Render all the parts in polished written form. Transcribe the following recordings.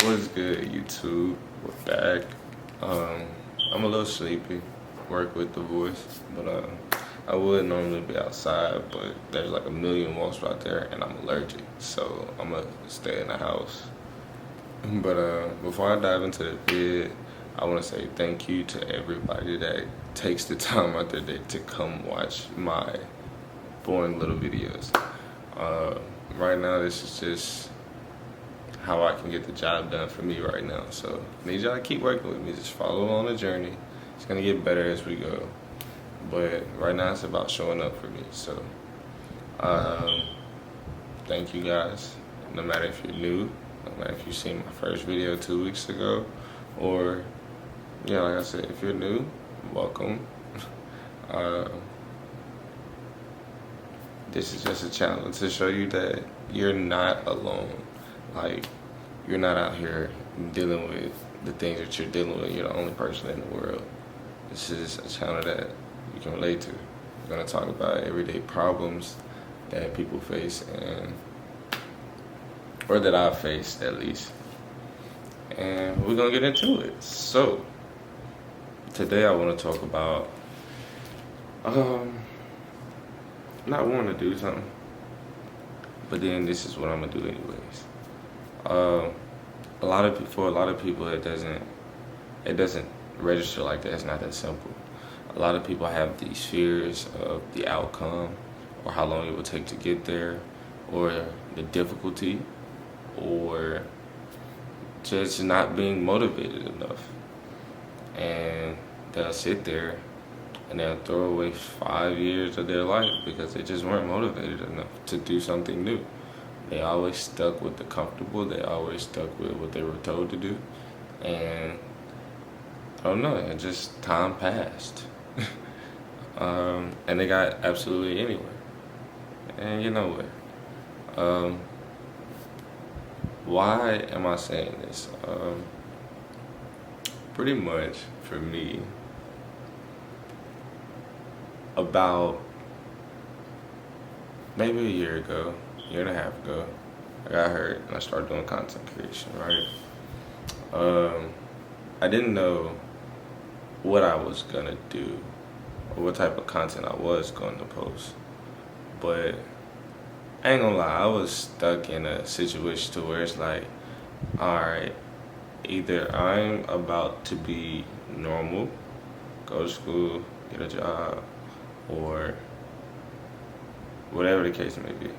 What's good, YouTube? We're back. Um, I'm a little sleepy. Work with the voice, but I would normally be outside, but there's like a million wasps out there, and I'm allergic, so I'm gonna stay in the house. But before I dive into the vid, I want to say thank you to everybody that takes the time out their day to come watch my boring little videos. Uh, right now, this is just how I can get the job done for me right now. So I need y'all to keep working with me. Just follow on the journey. It's gonna get better as we go. But right now it's about showing up for me. So um, thank you guys. No matter if you're new, no matter if you've seen my first video 2 weeks ago, or yeah, like I said, if you're new, welcome. Uh, this is just a challenge to show you that you're not alone. Like, you're not out here dealing with the things that you're dealing with. You're the only person in the world. This is a channel that you can relate to. We're gonna talk about everyday problems that people face, or that I've faced at least. And we're gonna get into it. So, today I wanna talk about not wanting to do something, but then this is what I'm gonna do anyways. For a lot of people, it doesn't register like that. It's not that simple. A lot of people have these fears of the outcome, or how long it will take to get there, or the difficulty, or just not being motivated enough. And they'll sit there and they'll throw away 5 years of their life because they just weren't motivated enough to do something new. They always stuck with the comfortable. They always stuck with what they were told to do. And I don't know, and just time passed. And they got absolutely anywhere. And you know what? Why am I saying this? Pretty much for me, about maybe a year and a half ago, I got hurt and I started doing content creation, right? I didn't know what I was gonna do or what type of content I was going to post, but I ain't gonna lie, I was stuck in a situation to where it's like, alright, either I'm about to be normal, go to school, get a job, or whatever the case may be.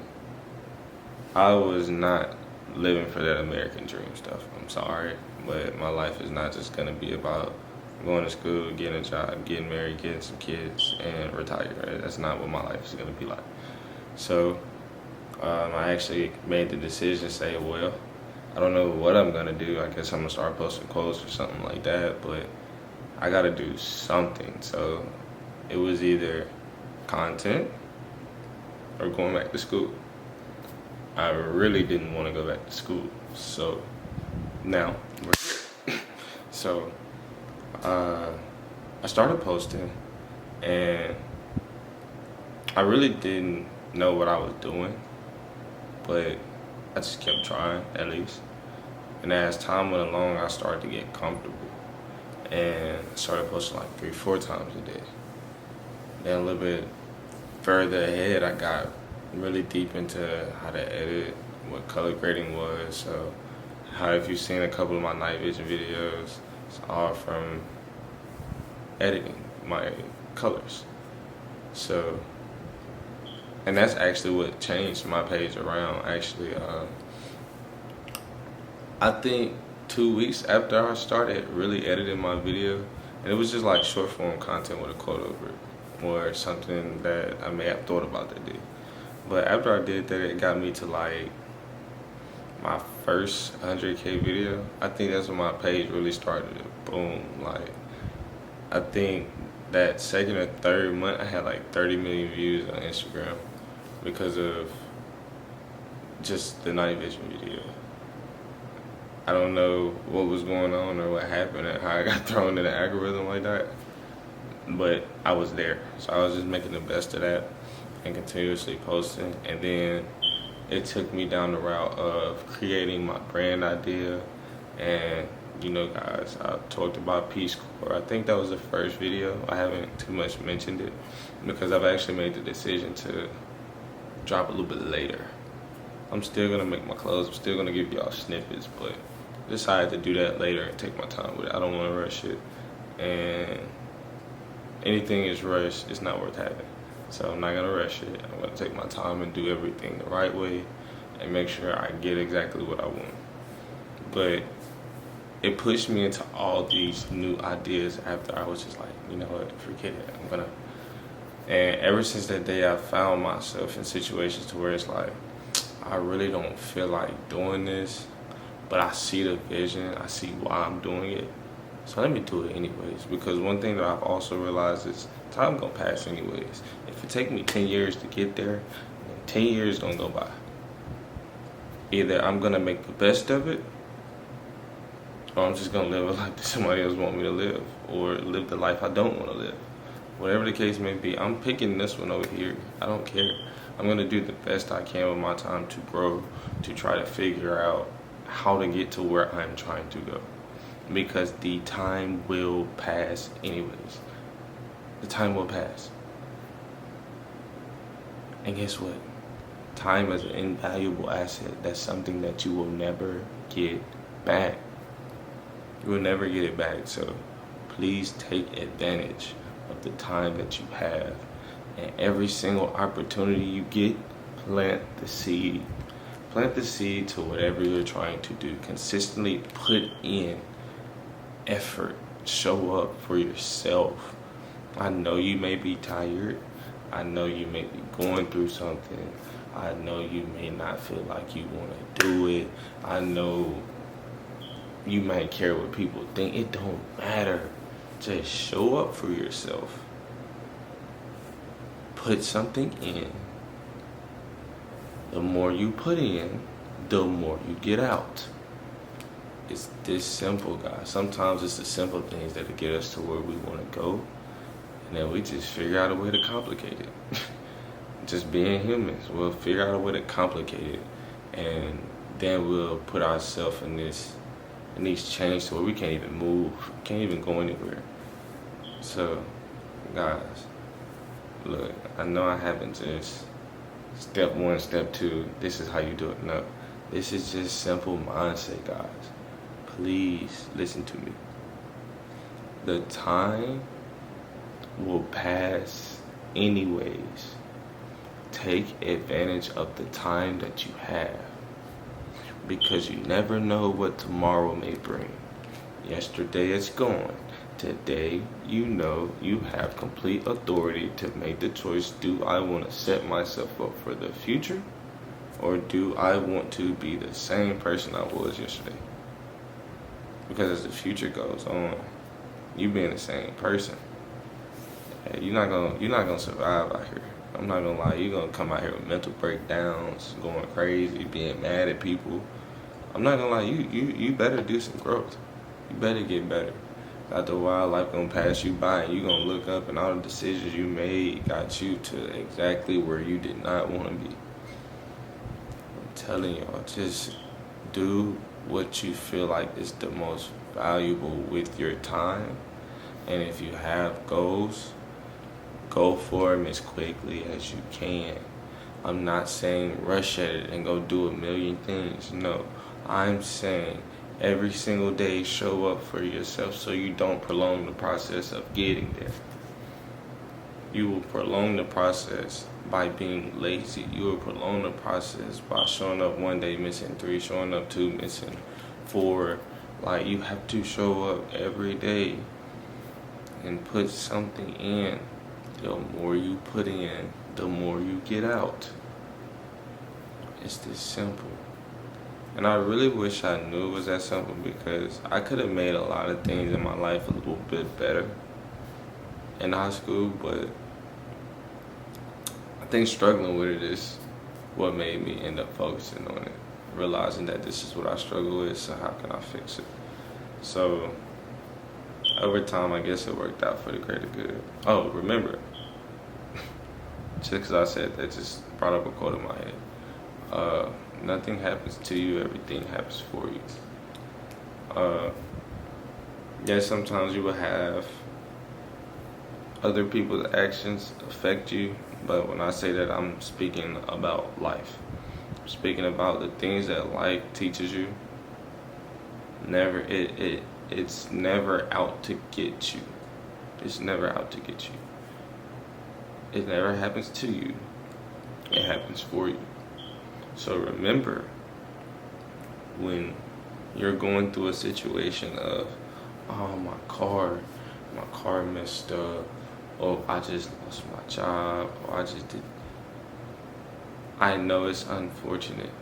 I was not living for that American dream stuff. I'm sorry, but my life is not just gonna be about going to school, getting a job, getting married, getting some kids, and retire. Right? That's not what my life is gonna be like. So I actually made the decision to say, well, I don't know what I'm gonna do. I guess I'm gonna start posting quotes or something like that, but I gotta do something. So it was either content or going back to school. I really didn't want to go back to school, so now we're here. So I started posting, and I really didn't know what I was doing, but I just kept trying, at least. And as time went along, I started to get comfortable, and I started posting like 3-4 times a day. Then a little bit further ahead, I got really deep into how to edit, what color grading was. So how, if you've seen a couple of my night vision videos, it's all from editing my colors. So, and that's actually what changed my page around. Actually, I think 2 weeks after I started really editing my video, and it was just like short form content with a quote over it, or something that I may have thought about to do. But after I did that, it got me to like my first 100K video. I think that's when my page really started to boom. Like, I think that second or third month, I had like 30 million views on Instagram because of just the night vision video. I don't know what was going on or what happened and how I got thrown in the algorithm like that, but I was there. So I was just making the best of that and continuously posting. And then it took me down the route of creating my brand idea And you know, guys, I talked about Peace Corps. I think that was the first video. I haven't too much mentioned it because I've actually made the decision to drop a little bit later. I'm still gonna make my clothes. I'm still gonna give y'all snippets, but I decided to do that later and take my time with it. I don't want to rush it, and anything is rushed, it's not worth having. So I'm not gonna rush it. I'm gonna take my time and do everything the right way and make sure I get exactly what I want. But it pushed me into all these new ideas after I was just like, you know what, forget it. And ever since that day, I found myself in situations to where it's like, I really don't feel like doing this, but I see the vision, I see why I'm doing it. So let me do it anyways, because one thing that I've also realized is time gonna pass anyways. If it take me 10 years to get there, 10 years gonna go by. Either I'm gonna make the best of it, or I'm just gonna live a life that somebody else want me to live, or live the life I don't wanna live. Whatever the case may be, I'm picking this one over here. I don't care. I'm gonna do the best I can with my time to grow, to try to figure out how to get to where I'm trying to go. Because the time will pass anyways. The time will pass. And guess what? Time is an invaluable asset. That's something that you will never get back. You will never get it back. So please take advantage of the time that you have. And every single opportunity you get, plant the seed. Plant the seed to whatever you're trying to do. Consistently put in effort. Show up for yourself. I know you may be tired. I know you may be going through something. I know you may not feel like you want to do it. I know you might care what people think. It don't matter. Just show up for yourself. Put something in. The more you put in, the more you get out. It's this simple, guys. Sometimes it's the simple things that get us to where we want to go, and then we just figure out a way to complicate it. Just being humans, we'll figure out a way to complicate it, and then we'll put ourselves in these chains to where we can't even move, can't even go anywhere. So, guys, look, I know I haven't just step one, step two, this is how you do it. No, this is just simple mindset, guys. Please listen to me. The time will pass anyways. Take advantage of the time that you have, because you never know what tomorrow may bring. Yesterday is gone. Today, you know you have complete authority to make the choice. Do I want to set myself up for the future, or do I want to be the same person I was yesterday? Because as the future goes on, you being the same person, you're not gonna survive out here. I'm not gonna lie, you're gonna come out here with mental breakdowns, going crazy, being mad at people. I'm not gonna lie, you better do some growth. You better get better. After a while, life gonna pass you by, and you gonna look up, and all the decisions you made got you to exactly where you did not want to be. I'm telling y'all, just do what you feel like is the most valuable with your time. And if you have goals, go for them as quickly as you can. I'm not saying rush at it and go do a million things. No, I'm saying every single day show up for yourself so you don't prolong the process of getting there. You will prolong the process by being lazy. You will prolong the process by showing up one day missing 3, showing up 2 missing 4. Like, you have to show up every day and put something in. The more you put in, the more you get out. It's this simple. And I really wish I knew it was that simple, because I could have made a lot of things in my life a little bit better in high school, but I think struggling with it is what made me end up focusing on it, realizing that this is what I struggle with, so how can I fix it? So over time, I guess it worked out for the greater good. Oh, remember, just because I said that, just brought up a quote in my head. Nothing happens to you, everything happens for you. Uh, yes, sometimes you will have other people's actions affect you, but when I say that, I'm speaking about life. I'm speaking about the things that life teaches you. It's never out to get you. It's never out to get you. It never happens to you. It happens for you. So remember, when you're going through a situation of, oh, my car messed up, oh, I just lost my job, or I know it's unfortunate,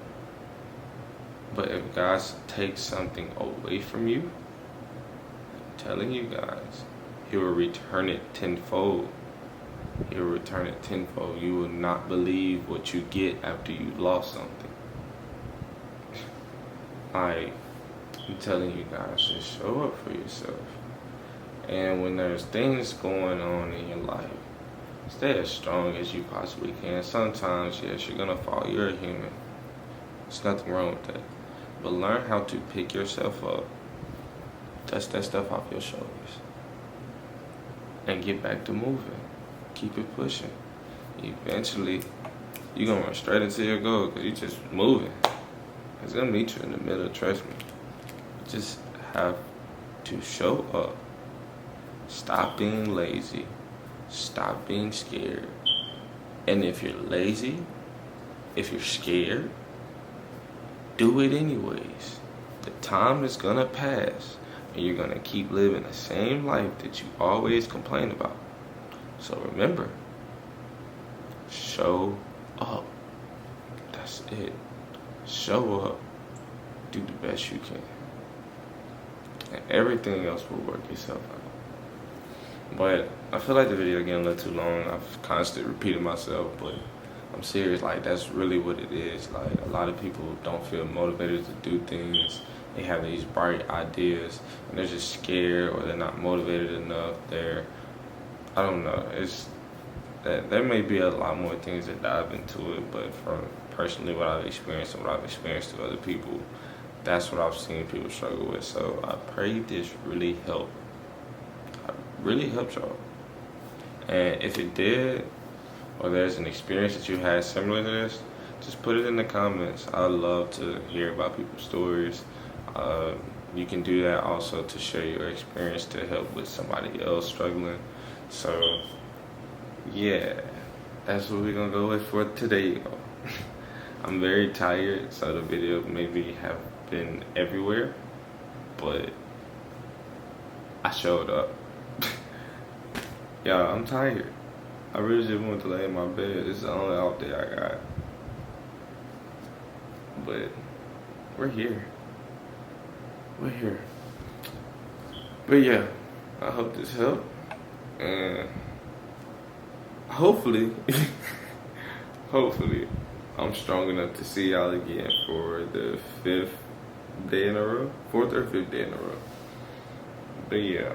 but if God takes something away from you, I'm telling you guys, He will return it tenfold. He will return it tenfold. You will not believe what you get after you lost something. I'm telling you guys, just show up for yourself. And when there's things going on in your life, stay as strong as you possibly can. Sometimes, yes, you're gonna fall. You're a human. There's nothing wrong with that. But learn how to pick yourself up, dust that stuff off your shoulders, and get back to moving. Keep it pushing. Eventually, you're gonna run straight into your goal because you're just moving. It's gonna meet you in the middle, trust me. You just have to show up. Stop being lazy. Stop being scared. And if you're lazy, if you're scared, do it anyways. The time is gonna pass and you're gonna keep living the same life that you always complain about. So remember, show up. That's it. Show up. Do the best you can. And everything else will work itself out. But I feel like the video getting a little too long. I've constantly repeated myself, but I'm serious. Like, that's really what it is. Like, a lot of people don't feel motivated to do things. They have these bright ideas and they're just scared, or they're not motivated enough. I don't know. It's that there may be a lot more things that dive into it, but from personally what I've experienced and what I've experienced to other people, that's what I've seen people struggle with. So I pray this really helped. Really helped y'all. And if it did, or there's an experience that you had similar to this, just put it in the comments. I'd love to hear about people's stories. You can do that also to share your experience to help with somebody else struggling. So yeah, that's what we're gonna go with for today, y'all. I'm very tired, so the video maybe have been everywhere, but I showed up. Yeah, I'm tired. I really just want to lay in my bed. It's the only off day I got. But we're here. We're here. But yeah, I hope this helped. And hopefully, I'm strong enough to see y'all again for the 4th or 5th day in a row. But yeah,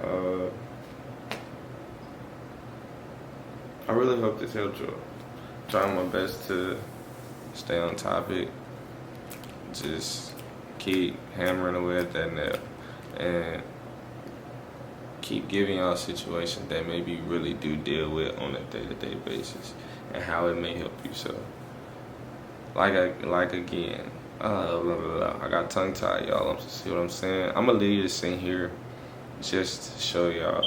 I really hope this helped y'all. Trying my best to stay on topic. Just keep hammering away at that nail. And keep giving y'all situations that maybe you really do deal with on a day-to-day basis and how it may help you. So, again, I got tongue-tied, y'all. See what I'm saying? I'm gonna leave this in here just to show y'all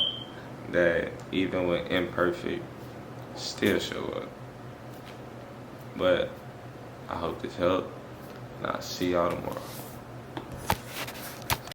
that even when imperfect, still show up. But I hope this helped, and I'll see y'all tomorrow.